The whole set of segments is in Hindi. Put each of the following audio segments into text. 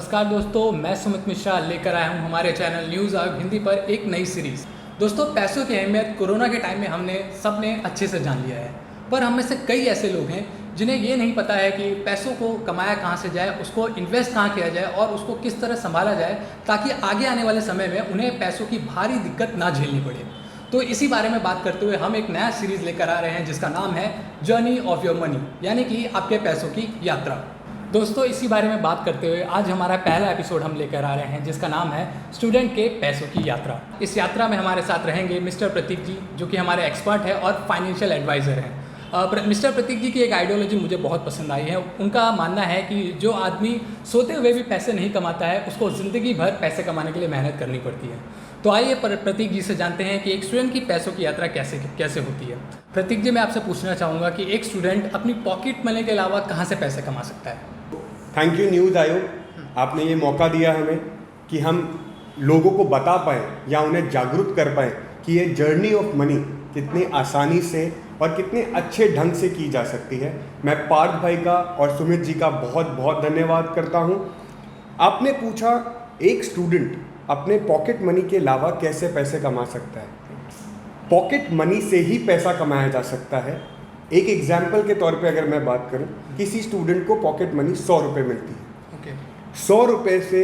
नमस्कार दोस्तों, मैं सुमित मिश्रा लेकर आया हूं हमारे चैनल न्यूज़ आग हिंदी पर एक नई सीरीज़। दोस्तों, पैसों की अहमियत कोरोना के टाइम में हमने सबने अच्छे से जान लिया है, पर हम में से कई ऐसे लोग हैं जिन्हें ये नहीं पता है कि पैसों को कमाया कहाँ से जाए, उसको इन्वेस्ट कहाँ किया जाए और उसको किस तरह संभाला जाए ताकि आगे आने वाले समय में उन्हें पैसों की भारी दिक्कत ना झेलनी पड़े। तो इसी बारे में बात करते हुए हम एक नया सीरीज़ लेकर आ रहे हैं जिसका नाम है जर्नी ऑफ योर मनी, यानी कि आपके पैसों की यात्रा। दोस्तों, इसी बारे में बात करते हुए आज हमारा पहला एपिसोड हम लेकर आ रहे हैं जिसका नाम है स्टूडेंट के पैसों की यात्रा। इस यात्रा में हमारे साथ रहेंगे मिस्टर प्रतीक जी, जो कि हमारे एक्सपर्ट हैं और फाइनेंशियल एडवाइज़र हैं। मिस्टर प्रतीक जी की एक आइडियोलॉजी मुझे बहुत पसंद आई है। उनका मानना है कि जो आदमी सोते हुए भी पैसे नहीं कमाता है उसको ज़िंदगी भर पैसे कमाने के लिए मेहनत करनी पड़ती है। तो आइए प्रतीक जी से जानते हैं कि एक स्टूडेंट की पैसों की यात्रा कैसे होती है। प्रतीक जी, मैं आपसे पूछना चाहूँगा कि एक स्टूडेंट अपनी पॉकेट मनी के अलावा कहाँ से पैसे कमा सकता है? थैंक यू न्यूज़ आयोग, आपने ये मौका दिया हमें कि हम लोगों को बता पाएँ या उन्हें जागरूक कर पाएँ कि ये जर्नी ऑफ मनी कितनी आसानी से और कितने अच्छे ढंग से की जा सकती है। मैं पार्थ भाई का और सुमित जी का बहुत बहुत धन्यवाद करता हूँ। आपने पूछा एक स्टूडेंट अपने पॉकेट मनी के अलावा कैसे पैसे कमा सकता है। पॉकेट मनी से ही पैसा कमाया जा सकता है। एक एग्जाम्पल के तौर पे अगर मैं बात करूं, किसी स्टूडेंट को पॉकेट मनी 100 रुपये मिलती है। 100 रुपये से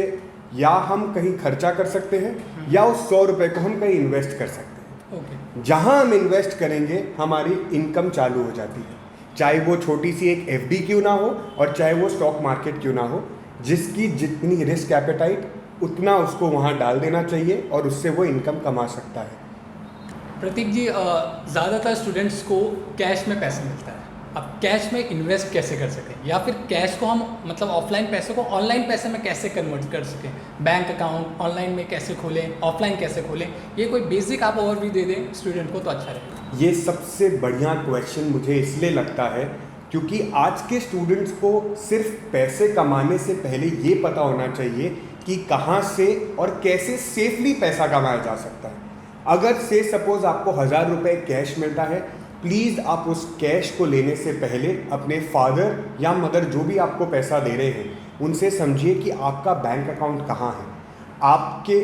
या हम कहीं खर्चा कर सकते हैं या उस 100 रुपये को हम कहीं इन्वेस्ट कर सकते हैं। जहां हम इन्वेस्ट करेंगे हमारी इनकम चालू हो जाती है, चाहे वो छोटी सी एक एफडी क्यों ना हो और चाहे वो स्टॉक मार्केट क्यों ना हो। जिसकी जितनी रिस्क एपेटाइट उतना उसको वहाँ डाल देना चाहिए और उससे वो इनकम कमा सकता है। प्रतीक जी, ज़्यादातर स्टूडेंट्स को कैश में पैसे मिलता है। अब कैश में इन्वेस्ट कैसे कर सकें, या फिर कैश को हम मतलब ऑफलाइन पैसे को ऑनलाइन पैसे में कैसे कन्वर्ट कर सकें? बैंक अकाउंट ऑनलाइन में कैसे खोलें, ऑफलाइन कैसे खोलें? ये कोई बेसिक आप ओवरव्यू दे दें स्टूडेंट को तो अच्छा रहेगा। ये सबसे बढ़िया क्वेश्चन मुझे इसलिए लगता है क्योंकि आज के स्टूडेंट्स को सिर्फ पैसे कमाने से पहले ये पता होना चाहिए कि कहाँ से और कैसे सेफली पैसा कमाया जा सकता है। अगर से सपोज आपको 1000 रुपये कैश मिलता है, प्लीज़ आप उस कैश को लेने से पहले अपने फादर या मदर जो भी आपको पैसा दे रहे हैं उनसे समझिए कि आपका बैंक अकाउंट कहाँ है। आपके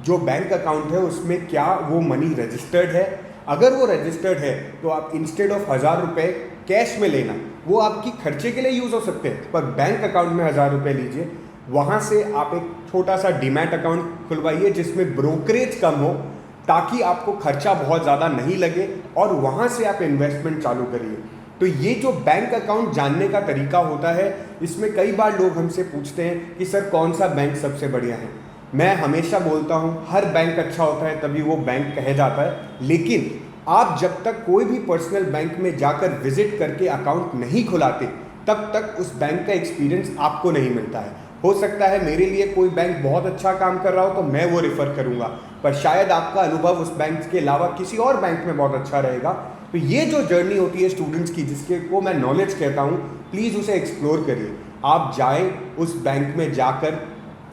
जो बैंक अकाउंट है उसमें क्या वो मनी रजिस्टर्ड है। अगर वो रजिस्टर्ड है तो आप इंस्टेड ऑफ 1000 रुपये कैश में लेना, वो आपकी खर्चे के लिए यूज़ हो सकते हैं, पर बैंक अकाउंट में 1000 रुपये लीजिए। वहाँ से आप एक छोटा सा डीमैट अकाउंट खुलवाइए जिसमें ब्रोकरेज कम हो ताकि आपको खर्चा बहुत ज़्यादा नहीं लगे और वहाँ से आप इन्वेस्टमेंट चालू करिए। तो ये जो बैंक अकाउंट जानने का तरीका होता है, इसमें कई बार लोग हमसे पूछते हैं कि सर कौन सा बैंक सबसे बढ़िया है। मैं हमेशा बोलता हूँ हर बैंक अच्छा होता है तभी वो बैंक कहे जाता है, लेकिन आप जब तक कोई भी पर्सनल बैंक में जाकर विजिट करके अकाउंट नहीं खुलाते तब तक उस बैंक का एक्सपीरियंस आपको नहीं मिलता है। हो सकता है मेरे लिए कोई बैंक बहुत अच्छा काम कर रहा हो तो मैं वो रेफ़र करूंगा, पर शायद आपका अनुभव उस बैंक के अलावा किसी और बैंक में बहुत अच्छा रहेगा। तो ये जो जर्नी होती है स्टूडेंट्स की, जिसके को मैं नॉलेज कहता हूँ, प्लीज़ उसे एक्सप्लोर करिए। आप जाएं उस बैंक में, जाकर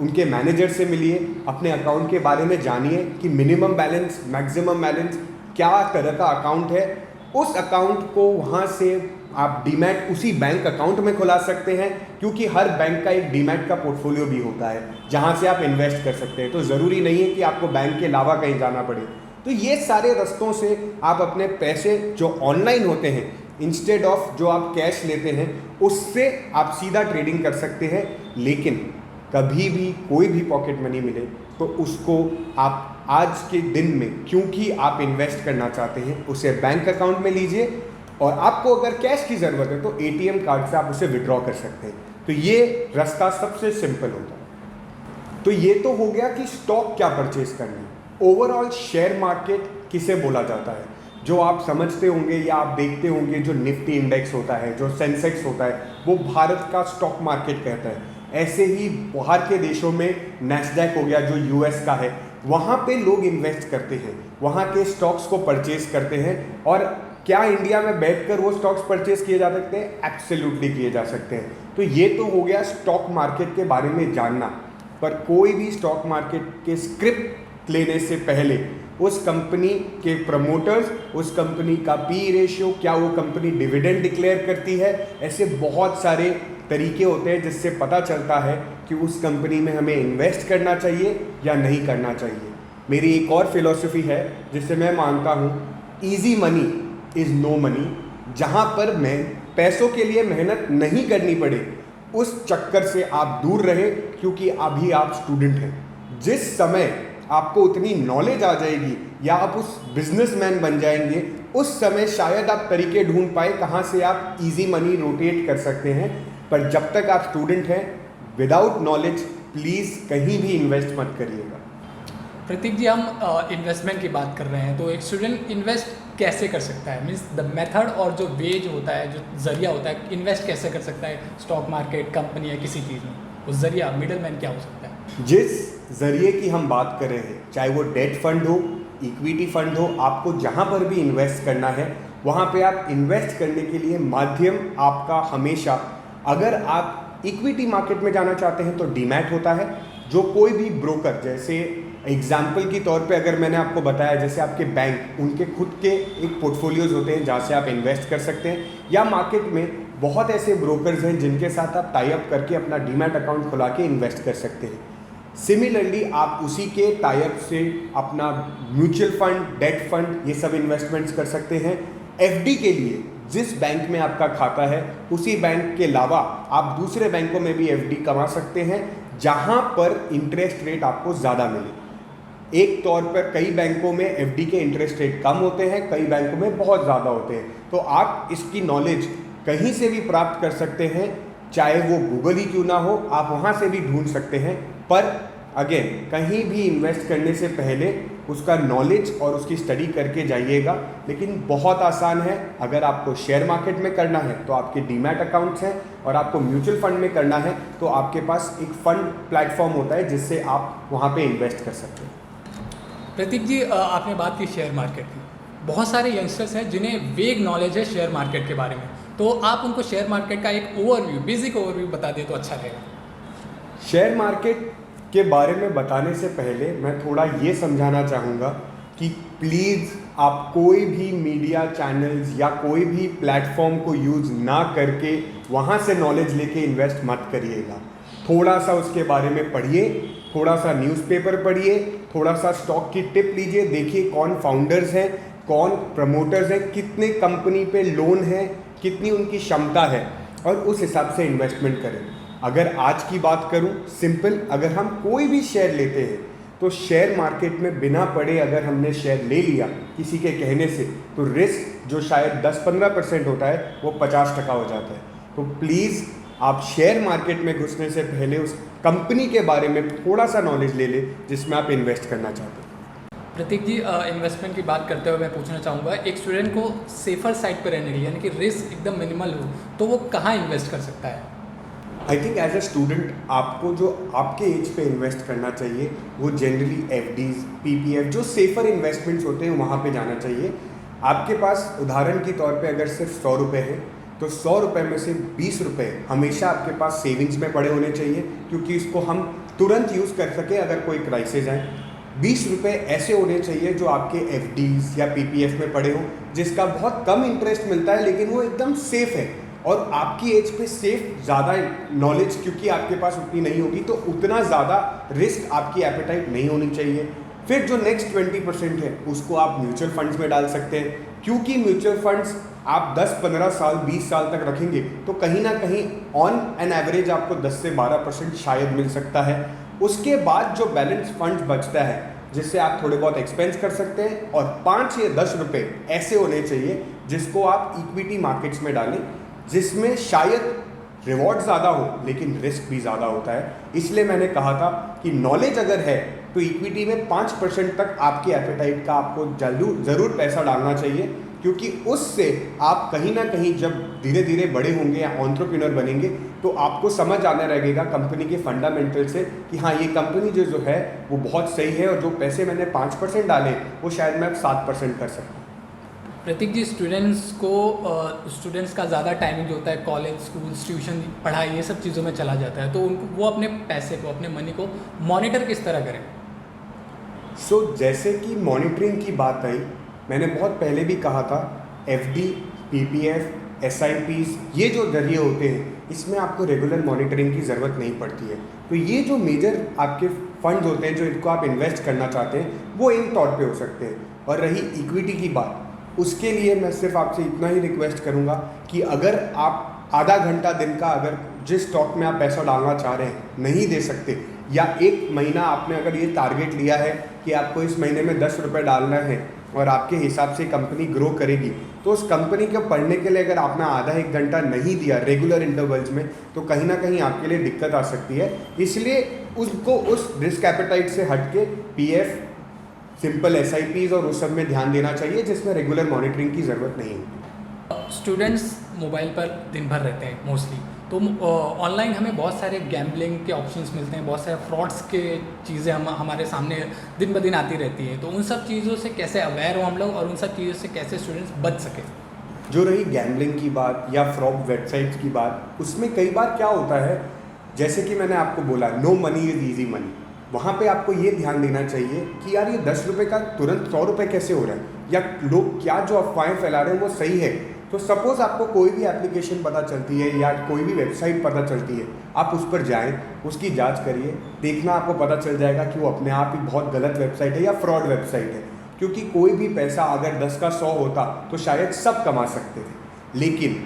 उनके मैनेजर से मिलिए, अपने अकाउंट के बारे में जानिए कि मिनिमम बैलेंस, मैक्सिमम बैलेंस, क्या तरह का अकाउंट है। उस अकाउंट को वहाँ से आप डीमैट उसी बैंक अकाउंट में खुला सकते हैं, क्योंकि हर बैंक का एक डीमैट का पोर्टफोलियो भी होता है जहाँ से आप इन्वेस्ट कर सकते हैं। तो ज़रूरी नहीं है कि आपको बैंक के अलावा कहीं जाना पड़े। तो ये सारे रास्तों से आप अपने पैसे जो ऑनलाइन होते हैं, इंस्टेड ऑफ जो आप कैश लेते हैं, उससे आप सीधा ट्रेडिंग कर सकते हैं। लेकिन कभी भी कोई भी पॉकेट मनी मिले तो उसको आप आज के दिन में, क्योंकि आप इन्वेस्ट करना चाहते हैं, उसे बैंक अकाउंट में लीजिए और आपको अगर कैश की ज़रूरत है तो एटीएम कार्ड से आप उसे विड्रॉ कर सकते हैं। तो ये रास्ता सबसे सिंपल होता है। तो ये तो हो गया कि स्टॉक क्या परचेज करना है। ओवरऑल शेयर मार्केट किसे बोला जाता है, जो आप समझते होंगे या आप देखते होंगे, जो निफ्टी इंडेक्स होता है, जो सेंसेक्स होता है, वो भारत का स्टॉक मार्केट कहता है। ऐसे ही बाहर के देशों में नैस्डैक हो गया जो यूएस का है, वहाँ पे लोग इन्वेस्ट करते हैं, वहाँ के स्टॉक्स को परचेज करते हैं। और क्या इंडिया में बैठकर वो स्टॉक्स परचेज किए जा सकते हैं? एब्सोल्युटली किए जा सकते हैं। तो ये तो हो गया स्टॉक मार्केट के बारे में जानना। पर कोई भी स्टॉक मार्केट के स्क्रिप्ट लेने से पहले उस कंपनी के प्रमोटर्स, उस कंपनी का पी रेशियो, क्या वो कंपनी डिविडेंड डिक्लेयर करती है, ऐसे बहुत सारे तरीके होते हैं जिससे पता चलता है कि उस कंपनी में हमें इन्वेस्ट करना चाहिए या नहीं करना चाहिए। मेरी एक और फिलॉसफी है जिससे मैं मानता हूँ, easy money is no money. जहाँ पर मैं पैसों के लिए मेहनत नहीं करनी पड़े उस चक्कर से आप दूर रहें, क्योंकि अभी आप स्टूडेंट हैं। जिस समय आपको उतनी नॉलेज आ जाएगी या आप उस बिजनेसमैन बन जाएंगे, उस समय शायद आप तरीके ढूंढ पाए कहाँ से आप इजी मनी रोटेट कर सकते हैं। पर जब तक आप स्टूडेंट हैं, विदाउट नॉलेज प्लीज़ कहीं भी इन्वेस्ट मत करिएगा। प्रतीक जी, हम इन्वेस्टमेंट की बात कर रहे हैं, तो एक स्टूडेंट इन्वेस्ट कैसे कर सकता है? मीन्स द मेथड और जो वे जो होता है, जो जरिया होता है, इन्वेस्ट कैसे कर सकता है स्टॉक मार्केट, कंपनी या किसी चीज़ में? वो जरिया, मिडल मैन क्या हो सकता है? जिस जरिए की हम बात कर रहे हैं, चाहे वो डेट फंड हो, इक्विटी फंड हो, आपको जहाँ पर भी इन्वेस्ट करना है वहाँ पे आप इन्वेस्ट करने के लिए माध्यम आपका हमेशा, अगर आप इक्विटी मार्केट में जाना चाहते हैं तो डीमैट होता है, जो कोई भी ब्रोकर, जैसे एग्जाम्पल के तौर पे अगर मैंने आपको बताया, जैसे आपके बैंक, उनके खुद के एक पोर्टफोलियोज होते हैं जहाँ से आप इन्वेस्ट कर सकते हैं, या मार्केट में बहुत ऐसे ब्रोकर्स हैं जिनके साथ आप टाई अप करके अपना डीमैट अकाउंट खुला के इन्वेस्ट कर सकते हैं। सिमिलरली आप उसी के टाई अप से अपना म्यूचुअल फंड, डेट फंड, ये सब इन्वेस्टमेंट्स कर सकते हैं। एफडी के लिए जिस बैंक में आपका खाता है उसी बैंक के अलावा आप दूसरे बैंकों में भी एफडी कमा सकते हैं, जहाँ पर इंटरेस्ट रेट आपको ज़्यादा मिले। एक तौर पर कई बैंकों में एफडी के इंटरेस्ट रेट कम होते हैं, कई बैंकों में बहुत ज़्यादा होते हैं। तो आप इसकी नॉलेज कहीं से भी प्राप्त कर सकते हैं, चाहे वो गूगल ही क्यों ना हो, आप वहाँ से भी ढूंढ सकते हैं। पर अगेन, कहीं भी इन्वेस्ट करने से पहले उसका नॉलेज और उसकी स्टडी करके जाइएगा। लेकिन बहुत आसान है। अगर आपको शेयर मार्केट में करना है तो आपके डीमैट अकाउंट्स हैं, और आपको म्यूचुअल फंड में करना है तो आपके पास एक फंड प्लेटफॉर्म होता है जिससे आप वहाँ पे इन्वेस्ट कर सकते हैं। प्रतीक जी, आपने बात की शेयर मार्केट की। बहुत सारे यंगस्टर्स हैं जिन्हें वेग नॉलेज है शेयर मार्केट के बारे में, तो आप उनको शेयर मार्केट का एक ओवरव्यू, बेसिक ओवरव्यू बता दें तो अच्छा रहेगा। शेयर मार्केट के बारे में बताने से पहले मैं थोड़ा ये समझाना चाहूँगा कि प्लीज़ आप कोई भी मीडिया चैनल्स या कोई भी प्लेटफॉर्म को यूज़ ना करके वहाँ से नॉलेज लेके इन्वेस्ट मत करिएगा। थोड़ा सा उसके बारे में पढ़िए, थोड़ा सा न्यूज़पेपर पढ़िए, थोड़ा सा स्टॉक की टिप लीजिए, देखिए कौन फाउंडर्स हैं, कौन प्रमोटर्स हैं, कितने कंपनी पे लोन है, कितनी उनकी क्षमता है, और उस हिसाब से इन्वेस्टमेंट करें। अगर आज की बात करूं, सिंपल, अगर हम कोई भी शेयर लेते हैं तो शेयर मार्केट में बिना पढ़े अगर हमने शेयर ले लिया किसी के कहने से, तो रिस्क जो शायद 10-15% होता है वो 50% हो जाता है। तो प्लीज़ आप शेयर मार्केट में घुसने से पहले उस कंपनी के बारे में थोड़ा सा नॉलेज ले लें जिसमें आप इन्वेस्ट करना चाहते हैं। प्रतीक जी, इन्वेस्टमेंट की बात करते हुए मैं पूछना चाहूँगा, एक स्टूडेंट को सेफर साइड पर रहने के लिए, यानी कि रिस्क एकदम मिनिमल हो, तो वो कहाँ इन्वेस्ट कर सकता है? I think as a student आपको जो आपके एज पे इन्वेस्ट करना चाहिए वो जनरली एफडीज, पीपीएफ, जो सेफर इन्वेस्टमेंट्स होते हैं वहाँ पे जाना चाहिए। आपके पास उदाहरण के तौर पे अगर सिर्फ 100 रुपये हैं तो 100 रुपये में से 20 रुपये हमेशा आपके पास सेविंग्स में पड़े होने चाहिए, क्योंकि इसको हम तुरंत यूज़ कर सकें अगर कोई क्राइसिस आए। 20 रुपये ऐसे होने चाहिए जो आपके एफडीज या पीपीएफ में पड़े हों, जिसका बहुत कम इंटरेस्ट मिलता है लेकिन वो एकदम सेफ है, और आपकी एज पे सेफ ज़्यादा नॉलेज क्योंकि आपके पास उतनी नहीं होगी तो उतना ज़्यादा रिस्क आपकी एपेटाइट नहीं होनी चाहिए। फिर जो नेक्स्ट 20% है उसको आप म्यूचुअल फंड्स में डाल सकते हैं, क्योंकि म्यूचुअल फंड्स आप 10-15 साल 20 साल तक रखेंगे तो कहीं ना कहीं ऑन एन एवरेज आपको 10 से 12% शायद मिल सकता है। उसके बाद जो बैलेंस फंड बचता है जिससे आप थोड़े बहुत एक्सपेंस कर सकते हैं, और 5 या 10 रुपये ऐसे होने चाहिए जिसको आप इक्विटी मार्केट्स में डालें, जिसमें शायद रिवॉर्ड ज़्यादा हो लेकिन रिस्क भी ज़्यादा होता है। इसलिए मैंने कहा था कि नॉलेज अगर है तो इक्विटी में 5% तक आपके एपेटाइट का आपको ज़रूर पैसा डालना चाहिए, क्योंकि उससे आप कहीं ना कहीं जब धीरे धीरे बड़े होंगे या एंटरप्रेन्योर बनेंगे तो आपको समझ आने लगेगा कंपनी के फंडामेंटल से कि हाँ, ये कंपनी जो है वो बहुत सही है, और जो पैसे मैंने 5% डाले वो शायद मैं 7% कर सकता हूँ। प्रतीक जी, स्टूडेंट्स का ज़्यादा टाइमिंग जो होता है कॉलेज, स्कूल, ट्यूशन, पढ़ाई, ये सब चीज़ों में चला जाता है, तो उनको वो अपने पैसे को, अपने मनी को मॉनिटर किस तरह करें? जैसे कि मॉनिटरिंग की बात आई, मैंने बहुत पहले भी कहा था एफडी, पीपीएफ, SIPs, ये जो जरिए होते हैं इसमें आपको रेगुलर मॉनिटरिंग की ज़रूरत नहीं पड़ती है। तो ये जो मेजर आपके फंड्स होते हैं जो इनको आप इन्वेस्ट करना चाहते हैं वो इन तौर पे हो सकते हैं। और रही इक्विटी की बात, उसके लिए मैं सिर्फ आपसे इतना ही रिक्वेस्ट करूँगा कि अगर आप आधा घंटा दिन का अगर जिस स्टॉक में आप पैसा डालना चाह रहे हैं नहीं दे सकते, या एक महीना आपने अगर ये टारगेट लिया है कि आपको इस महीने में 10 रुपये डालना है और आपके हिसाब से कंपनी ग्रो करेगी, तो उस कंपनी को पढ़ने के लिए अगर आपने आधा एक घंटा नहीं दिया रेगुलर इंटरवल्स में, तो कहीं ना कहीं आपके लिए दिक्कत आ सकती है। इसलिए उसको उस रिस्क एपेटाइट से हट के PF, सिंपल SIPs और उस सब में ध्यान देना चाहिए जिसमें रेगुलर मॉनिटरिंग की ज़रूरत नहीं है। स्टूडेंट्स मोबाइल पर दिन भर रहते हैं मोस्टली, तो ऑनलाइन हमें बहुत सारे गैम्बलिंग के ऑप्शंस मिलते हैं, बहुत सारे फ्रॉड्स के चीज़ें हमारे सामने दिन ब दिन आती रहती है। तो उन सब चीज़ों से कैसे अवेयर हो हम लोग और उन सब चीज़ों से कैसे स्टूडेंट्स बच सके? जो रही गैम्बलिंग की बात या फ्रॉड वेबसाइट्स की बात, उसमें कई बार क्या होता है, जैसे कि मैंने आपको बोला no money is easy money, वहाँ पे आपको ये ध्यान देना चाहिए कि यार ये 10 रुपये का तुरंत 100 रुपये कैसे हो रहा है, या लोग क्या जो अफवाहें फैला रहे हैं वो सही है। तो सपोज़ आपको कोई भी एप्लीकेशन पता चलती है या कोई भी वेबसाइट पता चलती है, आप उस पर जाएं, उसकी जांच करिए, देखना आपको पता चल जाएगा कि वो अपने आप ही बहुत गलत वेबसाइट है या फ्रॉड वेबसाइट है। क्योंकि कोई भी पैसा अगर 10 का 100 होता तो शायद सब कमा सकते थे, लेकिन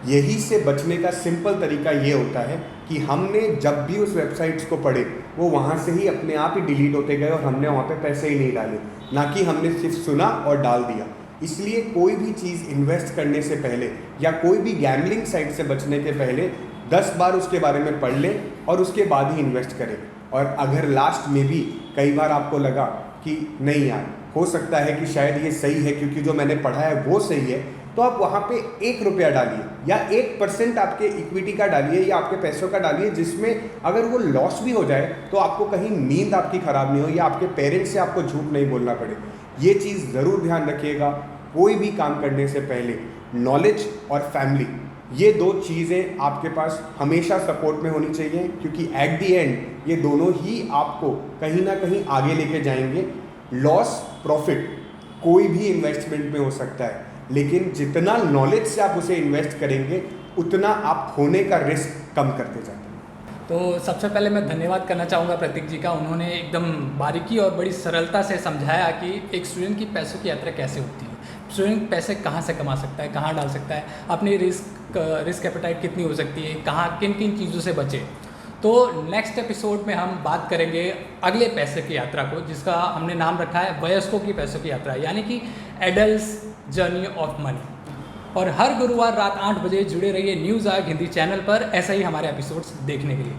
यही से बचने का सिंपल तरीका ये होता है कि हमने जब भी उस वेबसाइट्स को पढ़े वो वहाँ से ही अपने आप ही डिलीट होते गए और हमने वहाँ पे पैसे ही नहीं डाले, ना कि हमने सिर्फ सुना और डाल दिया। इसलिए कोई भी चीज़ इन्वेस्ट करने से पहले या कोई भी गैम्बलिंग साइट से बचने के पहले 10 बार उसके बारे में पढ़ लें और उसके बाद ही इन्वेस्ट करें। और अगर लास्ट में भी कई बार आपको लगा कि नहीं यार, हो सकता है कि शायद ये सही है क्योंकि जो मैंने पढ़ा है वो सही है, तो आप वहाँ पे 1 रुपया डालिए या 1% आपके इक्विटी का डालिए या आपके पैसों का डालिए, जिसमें अगर वो लॉस भी हो जाए तो आपको कहीं नींद आपकी ख़राब नहीं हो या आपके पेरेंट्स से आपको झूठ नहीं बोलना पड़े। ये चीज़ ज़रूर ध्यान रखिएगा, कोई भी काम करने से पहले नॉलेज और फैमिली, ये 2 चीज़ें आपके पास हमेशा सपोर्ट में होनी चाहिए, क्योंकि एट दी एंड ये दोनों ही आपको कहीं ना कहीं आगे लेके जाएंगे। लॉस प्रॉफिट कोई भी इन्वेस्टमेंट में हो सकता है, लेकिन जितना नॉलेज से आप उसे इन्वेस्ट करेंगे उतना आप खोने का रिस्क कम करते जाते हैं। तो सबसे पहले मैं धन्यवाद करना चाहूँगा प्रतीक जी का। उन्होंने एकदम बारीकी और बड़ी सरलता से समझाया कि एक स्टूडेंट की पैसों की यात्रा कैसे होती है, स्टूडेंट पैसे कहाँ से कमा सकता है, कहाँ डाल सकता है, अपनी रिस्क एपेटाइट कितनी हो सकती है, कहाँ किन किन चीज़ों से बचे। तो नेक्स्ट एपिसोड में हम बात करेंगे अगले पैसे की यात्रा को, जिसका हमने नाम रखा है वयस्कों की पैसों की यात्रा, यानी कि एडल्ट्स जर्नी ऑफ मनी। और हर गुरुवार रात 8 बजे जुड़े रहिए न्यूज़ आग हिंदी चैनल पर ऐसा ही हमारे एपिसोड्स देखने के लिए।